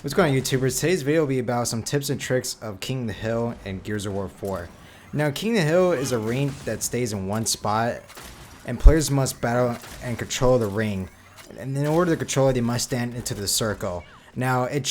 What's going on, YouTubers? Today's video will be about some tips and tricks of King of the Hill and Gears of War 4. Now, King of the Hill is a ring that stays in one spot, and players must battle and control the ring. And in order to control it, they must stand into the circle. Now, it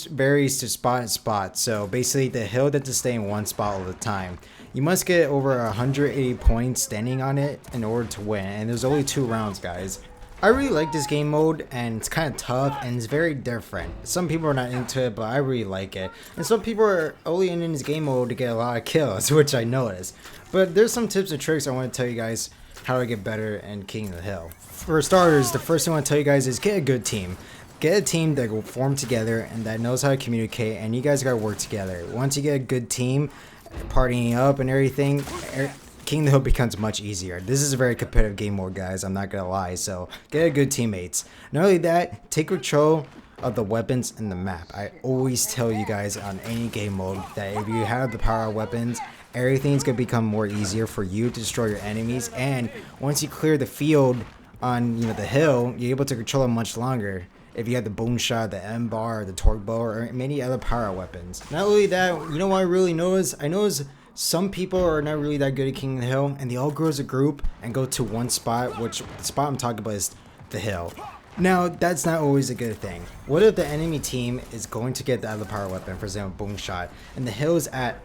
varies to spot and spot, so basically the hill doesn't stay in one spot all the time. You must get over 180 points standing on it in order to win, and there's only 2 rounds, guys. I really like this game mode, and it's kind of tough and it's very different. Some people are not into it, but I really like it. And some people are only in this game mode to get a lot of kills, which I noticed. But there's some tips and tricks I want to tell you guys how to get better in King of the Hill. For starters, the first thing I want to tell you guys is get a good team. Get a team that will form together and that knows how to communicate, and you guys gotta work together. Once you get a good team, partying up and everything, King of the Hill becomes much easier. This is a very competitive game mode, guys, I'm not gonna lie, so get a good teammates. Not only that, take control of the weapons in the map. I always tell you guys on any game mode that if you have the power of weapons, everything's gonna become more easier for you to destroy your enemies, and once you clear the field on the hill, you're able to control it much longer. If you have the boom shot, the M bar, the torque bow, or many other power weapons. Not only that, you know what I really notice? I notice some people are not really that good at King of the Hill, and they all grow as a group and go to one spot, which the spot I'm talking about is the hill. Now, that's not always a good thing. What if the enemy team is going to get the other power weapon, for example, boom shot, and the hill is at,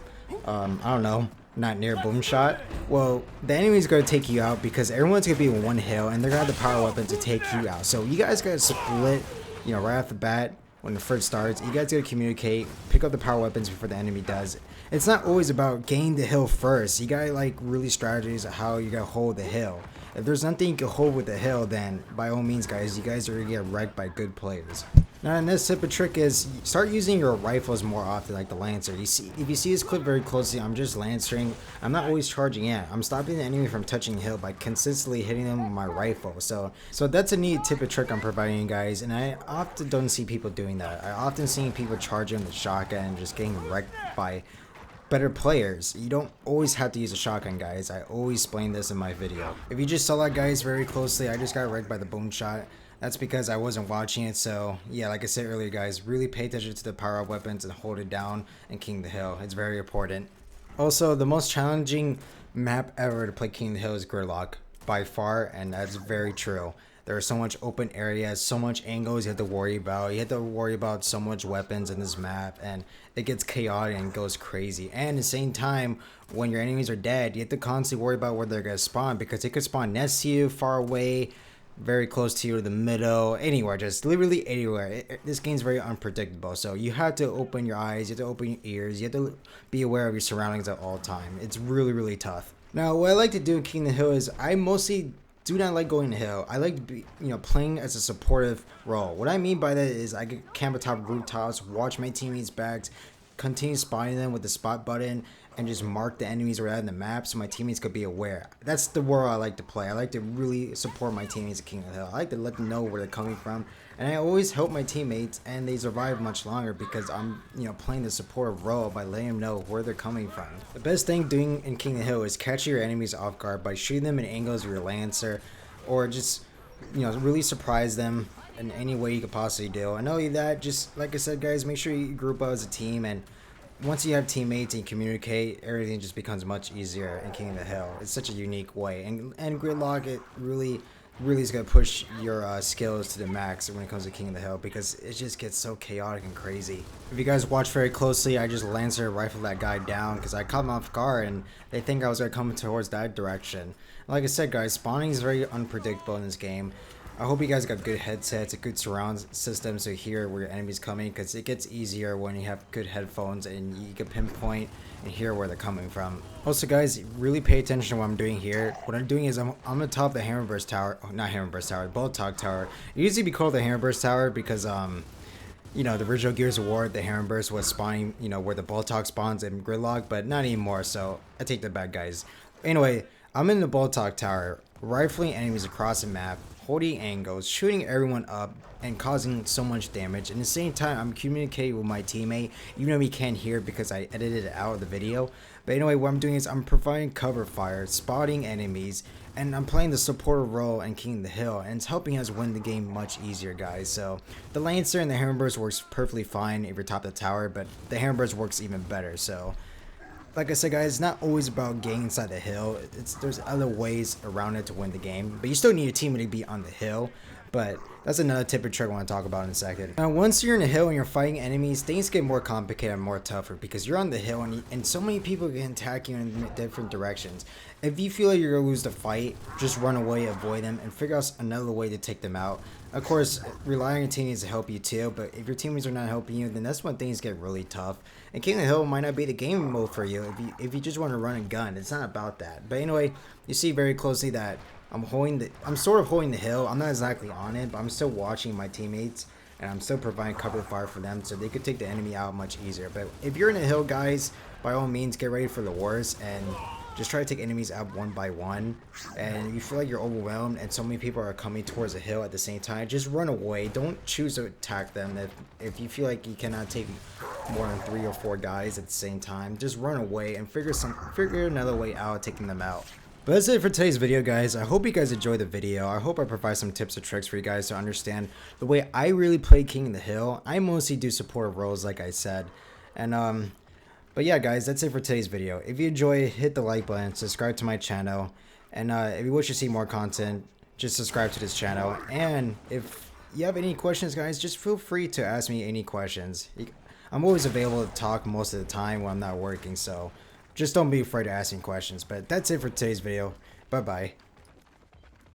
I don't know, not near boom shot? Well, the enemy's going to take you out because everyone's going to be in one hill, and they're going to have the power weapon to take you out. So you guys got to split, right off the bat. When it first starts, you guys gotta communicate, pick up the power weapons before the enemy does. It's not always about gaining the hill first. You gotta really strategize how you gotta hold the hill. If there's nothing you can hold with the hill, then by all means, guys, you guys are gonna get wrecked by good players. Now, and this tip of trick is start using your rifles more often, like the Lancer. If you see this clip very closely, I'm just lancering. I'm not always charging in. I'm stopping the enemy from touching the hill by consistently hitting them with my rifle. So that's a neat tip of trick I'm providing you guys, and I often don't see people doing that. I often see people charging the shotgun and just getting wrecked by better players. You don't always have to use a shotgun, guys. I always explain this in my video. If you just saw that, guys, very closely, I just got wrecked by the boom shot. That's because I wasn't watching it, so yeah, like I said earlier, guys, really pay attention to the power of weapons and hold it down in King of the Hill. It's very important. Also, the most challenging map ever to play King of the Hill is Gridlock, by far, and that's very true. There are so much open areas, so much angles you have to worry about. You have to worry about so much weapons in this map, and it gets chaotic and goes crazy. And at the same time, when your enemies are dead, you have to constantly worry about where they're going to spawn, because they could spawn next to you, far away, very close to you, the middle, anywhere, just literally anywhere. This game's very unpredictable, so you have to open your eyes, you have to open your ears, you have to be aware of your surroundings at all time. It's really, really tough. Now, what I like to do in King of the Hill is I mostly do not like going to hill. I like to be, playing as a supportive role. What I mean by that is I can camp atop rooftops, watch my teammates' backs, continue spotting them with the spot button, and just mark the enemies around the map so my teammates could be aware. That's the role I like to play. I like to really support my teammates at King of the Hill. I like to let them know where they're coming from, and I always help my teammates, and they survive much longer because I'm playing the supportive role by letting them know where they're coming from. The best thing doing in King of the Hill is catching your enemies off guard by shooting them in angles with your Lancer, or just really surprise them in any way you could possibly do. And not only that, just like I said, guys, make sure you group up as a team, and once you have teammates and you communicate, everything just becomes much easier in King of the Hill. It's such a unique way, and Gridlock, it really is going to push your skills to the max when it comes to King of the Hill, because it just gets so chaotic and crazy. If you guys watch very closely, I just Lancer rifled that guy down because I caught him off guard and they think I was going to come towards that direction. Like I said, guys, spawning is very unpredictable in this game. I hope you guys got good headsets, a good surround system to hear where your enemy's coming, because it gets easier when you have good headphones and you can pinpoint and hear where they're coming from. Also, guys, really pay attention to what I'm doing here. What I'm doing is I'm on the top of the Hammerburst Tower, not Hammerburst Tower, Boltok Tower. It used to be called the Hammerburst Tower because the original Gears of War, the Hammerburst was spawning, where the Boltok spawns in Gridlock, but not anymore, so I take that back, guys. Anyway, I'm in the Boltok Tower, rifling enemies across the map, holding angles, shooting everyone up, and causing so much damage. And at the same time, I'm communicating with my teammate, even though he can't hear because I edited it out of the video. But anyway, what I'm doing is I'm providing cover fire, spotting enemies, and I'm playing the supporter role in King of the Hill, and it's helping us win the game much easier, guys. So the Lancer and the Hammerburst works perfectly fine if you're top of the tower, but the Hammerburst works even better. So like I said, guys, it's not always about getting inside the hill. There's other ways around it to win the game, but you still need a teammate to be on the hill. But that's another tip and trick I want to talk about in a second. Now, once you're in the hill and you're fighting enemies, things get more complicated and more tougher because you're on the hill and so many people can attack you in different directions. If you feel like you're going to lose the fight, just run away, avoid them, and figure out another way to take them out. Of course, relying on your teammates to help you too, but if your teammates are not helping you, then that's when things get really tough. And King of the Hill might not be the game mode for you if you just want to run and gun. It's not about that. But anyway, you see very closely that I'm sort of holding the hill. I'm not exactly on it, but I'm still watching my teammates, and I'm still providing cover fire for them so they could take the enemy out much easier. But if you're in the hill, guys, by all means, get ready for the worst and just try to take enemies out one by one. And you feel like you're overwhelmed and so many people are coming towards the hill at the same time, just run away. Don't choose to attack them. If you feel like you cannot take more than 3 or 4 guys at the same time, just run away and figure another way out taking them out. But that's it for today's video, guys. I hope you guys enjoyed the video. I hope I provide some tips and tricks for you guys to understand the way I really play King of the Hill. I mostly do support roles, like I said. And but yeah, guys, that's it for today's video. If you enjoyed, hit the like button, subscribe to my channel, and if you wish to see more content, just subscribe to this channel. And if you have any questions, guys, just feel free to ask me any questions. I'm always available to talk most of the time when I'm not working, so just don't be afraid to ask me questions. But that's it for today's video. Bye bye.